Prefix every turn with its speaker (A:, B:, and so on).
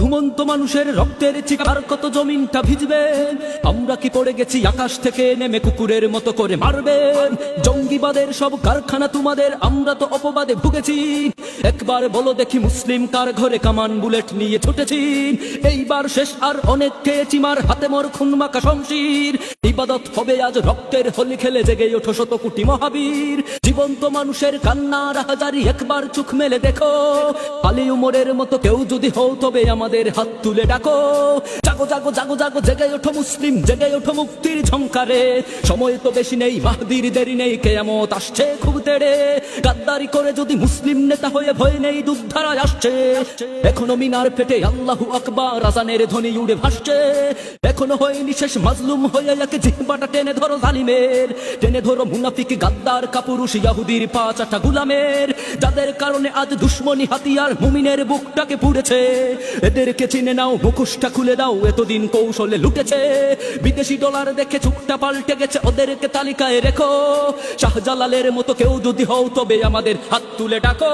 A: ঘুমন্ত মানুষের রক্তের চিকার কত জমিনটা ভিজবে। আমরা কি পড়ে গেছি আকাশ থেকে নেমে কুকুরের মতো করে মারবেন? জঙ্গিবাদের সব কারখানা তোমাদের, আমরা তো অপবাদে ভুগেছি। একবার বলো দেখি মুসলিম কার ঘরে কামান বুলেট নিয়ে ছুটেছি? এইবার শেষ, আর অনেক খেয়েছি মার, হাতে মোর খুন মাখা শমশির। ইবাদত হবে আজ রক্তের হোলি খেলে, জেগে ওঠো শত কোটি মহাবীর। জীবন্ত মানুষের কান্না রাহাজারি একবার চোখ মেলে দেখো। আলী উমরের মতো কেউ যদি হও তবে আমাদের হাত তুলে ডাকো। জাগো জাগো জাগো জাগো, জেগে ওঠো মুসলিম, জেগে ওঠো মুক্তির ঝংকারে। সময় তো বেশি নেই, মাহদির দেরি নেই, কিয়ামত আসছে খুব তেড়ে। গাদ্দারি করে যদি মুসলিম নেতা হয়ে ভয় নেই, দুধধারায় আসছে। এখনো মিনার পেটে আল্লাহু আকবার আজানের ধ্বনি উড়ে ভাসছে। এখনো হয়নি শেষ, মাজলুম হয়ে একে জিহ্বাটা টেনে ধরো জালিমের। টেনে ধরো মুনাফিক গাদ্দার কাপুরুষ ইয়াহুদির পাঁচাটা গুলামের, যাদের কারণে আজ দুশ্মনী হাতিয়ার মুমিনের বুকটাকে পুড়েছে। এদেরকে চিনে নাও, মুখোশটা খুলে দাও, এতদিন কৌশলে লুটেছে। বিদেশি ডলার দেখে চুপটা পাল্টে গেছে, ওদেরকে তালিকায় রেখো। শাহজালালের মতো কেউ যদি হও তবে আমাদের হাত তুলে ডাকো।